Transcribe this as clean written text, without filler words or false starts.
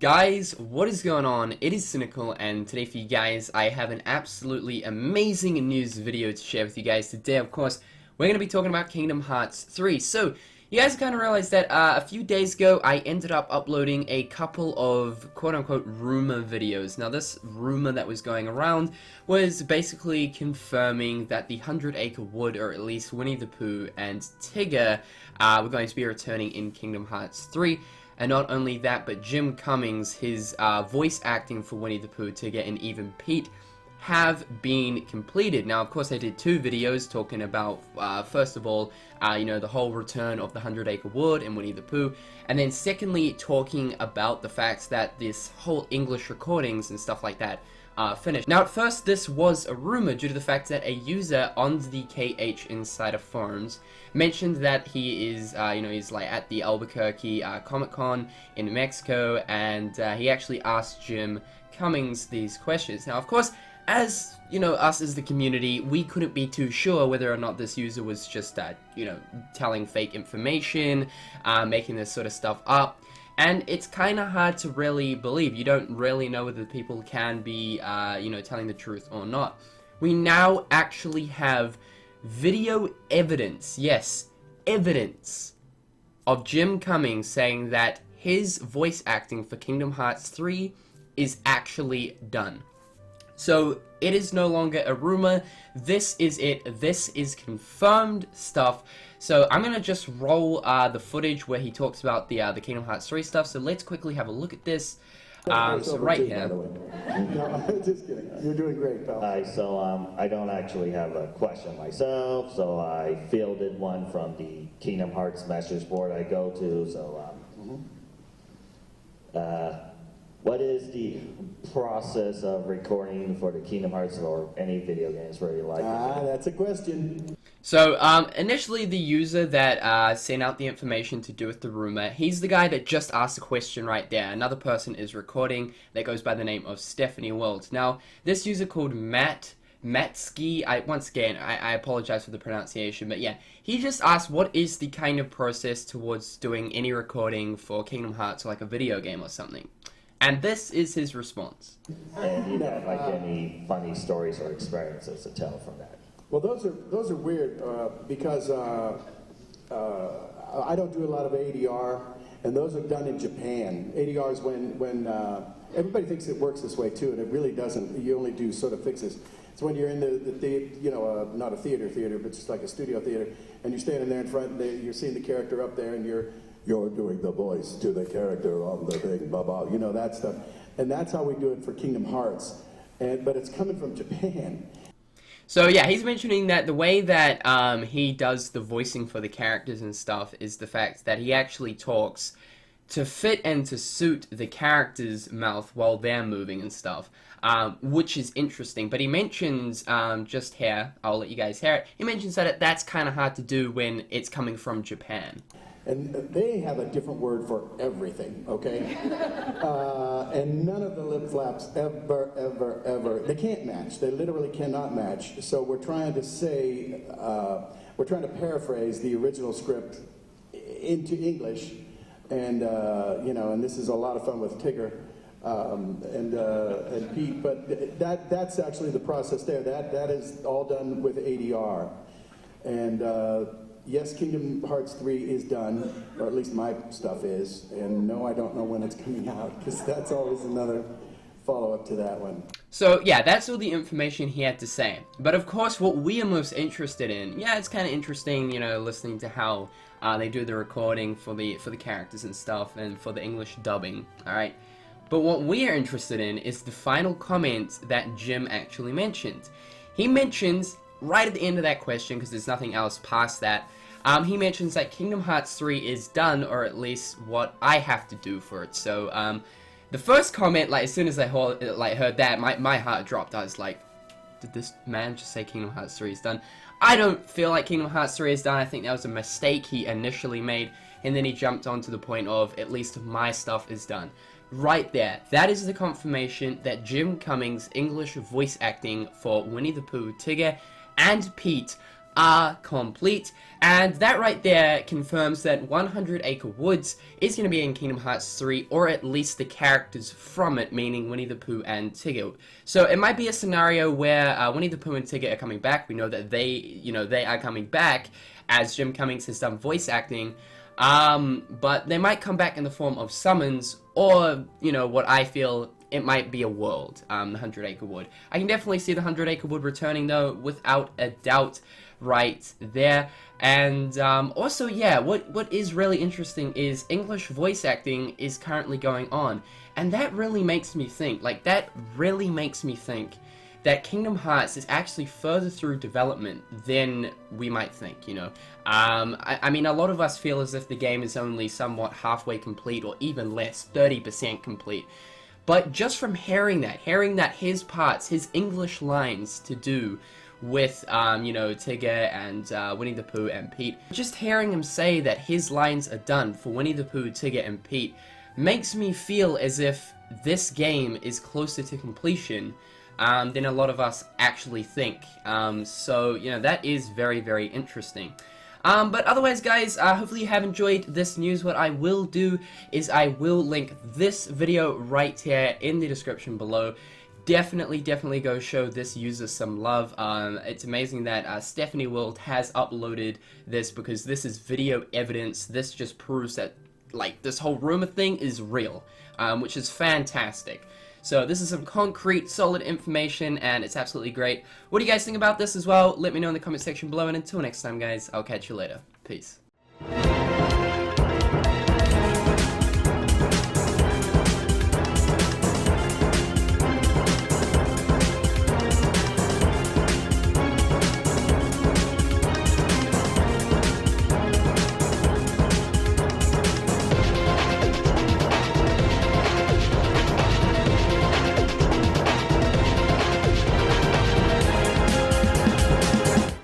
Guys, what is going on? It is Cynnnical, and today for you guys I have an absolutely amazing news video to share with you guys. Today, of course, we're going to be talking about Kingdom Hearts 3. So, you guys kind of realized that a few days ago I ended up uploading a couple of quote-unquote rumor videos. Now, this rumor that was going around was basically confirming that the 100 Acre Wood, or at least Winnie the Pooh and Tigger, were going to be returning in Kingdom Hearts 3. And not only that, but Jim Cummings, his voice acting for Winnie the Pooh, Tigger, and even Pete have been completed. Now, of course, I did two videos talking about, first of all, you know, the whole return of the 100 Acre Wood and Winnie the Pooh, and then secondly, talking about the fact that this whole English recordings and stuff like that finished. Now, at first, this was a rumor due to the fact that a user on the KH Insider forums mentioned that he is, you know, he's like at the Albuquerque Comic-Con in Mexico, and he actually asked Jim Cummings these questions. Now, of course, as, you know, us as the community, we couldn't be too sure whether or not this user was just, you know, telling fake information, making this sort of stuff up. And it's kind of hard to really believe. You don't really know whether people can be, you know, telling the truth or not. We now actually have video evidence, yes, evidence, of Jim Cummings saying that his voice acting for Kingdom Hearts 3 is actually done. So, it is no longer a rumor. This is it. This is confirmed stuff. So, I'm going to just roll the footage where he talks about the Kingdom Hearts 3 stuff. So, let's quickly have a look at this. So, right here. No, just kidding. You're doing great, pal. Hi, so I don't actually have a question myself, so I fielded one from the Kingdom Hearts Masters board I go to, so what is the process of recording for the Kingdom Hearts or any video games where you like it? That's a question. So, initially the user that sent out the information to do with the rumor, he's the guy that just asked the question right there. Another person is recording that goes by the name of Stephanie World. Now, this user called Matsky, once again, I apologize for the pronunciation, but yeah, he just asked what is the kind of process towards doing any recording for Kingdom Hearts or like a video game or something. And this is his response. And you got like any funny stories or experiences to tell from that? Well, those are weird because I don't do a lot of ADR, and those are done in Japan. ADR is when everybody thinks it works this way too, and it really doesn't. You only do sort of fixes. It's when you're in the you know, not a theater, but just like a studio theater, and you're standing there in front, and you're seeing the character up there, and you're doing the voice to the character on the thing, blah, blah, you know, that stuff. And that's how we do it for Kingdom Hearts. But it's coming from Japan. So yeah, he's mentioning that the way that he does the voicing for the characters and stuff is the fact that he actually talks to fit and to suit the character's mouth while they're moving and stuff, which is interesting. But he mentions, just here, I'll let you guys hear it, he mentions that that's kind of hard to do when it's coming from Japan. And they have a different word for everything, okay? And none of the lip flaps ever, they can't match. They literally cannot match. So we're trying to say, we're trying to paraphrase the original script into English. And, you know, and this is a lot of fun with Tigger and Pete. But that's actually the process there. That is all done with ADR. And, yes, Kingdom Hearts 3 is done, or at least my stuff is, and no, I don't know when it's coming out, because that's always another follow-up to that one. So, yeah, that's all the information he had to say. But, of course, what we are most interested in, yeah, it's kind of interesting, you know, listening to how they do the recording for the characters and stuff, and for the English dubbing, alright? But what we are interested in is the final comment that Jim actually mentioned. He mentions right at the end of that question, because there's nothing else past that, he mentions that Kingdom Hearts 3 is done, or at least what I have to do for it. So, the first comment, like, as soon as I heard that, my heart dropped. I was like, did this man just say Kingdom Hearts 3 is done? I don't feel like Kingdom Hearts 3 is done. I think that was a mistake he initially made, and then he jumped on to the point of, at least my stuff is done. Right there, that is the confirmation that Jim Cummings' English voice acting for Winnie the Pooh, Tigger, and Pete are complete, and that right there confirms that 100 Acre Woods is going to be in Kingdom Hearts 3, or at least the characters from it, meaning Winnie the Pooh and Tigger. So it might be a scenario where Winnie the Pooh and Tigger are coming back. We know that they are coming back, as Jim Cummings has done voice acting, but they might come back in the form of summons, or, what I feel it might be a world, the 100 Acre Wood. I can definitely see the 100 Acre Wood returning, though, without a doubt, right there. And also, yeah, what is really interesting is English voice acting is currently going on, and that really makes me think, that Kingdom Hearts is actually further through development than we might think, I mean, a lot of us feel as if the game is only somewhat halfway complete, or even less, 30% complete. But just from hearing that his parts, his English lines to do with, Tigger and Winnie the Pooh and Pete, just hearing him say that his lines are done for Winnie the Pooh, Tigger, and Pete makes me feel as if this game is closer to completion than a lot of us actually think. So, that is very, very interesting. But otherwise, guys, hopefully you have enjoyed this news. What I will do is I will link this video right here in the description below. Definitely go show this user some love. It's amazing that Stephanie World has uploaded this, because this is video evidence. This just proves that, this whole rumor thing is real, which is fantastic. So this is some concrete, solid information, and it's absolutely great. What do you guys think about this as well? Let me know in the comment section below, and until next time, guys, I'll catch you later. Peace.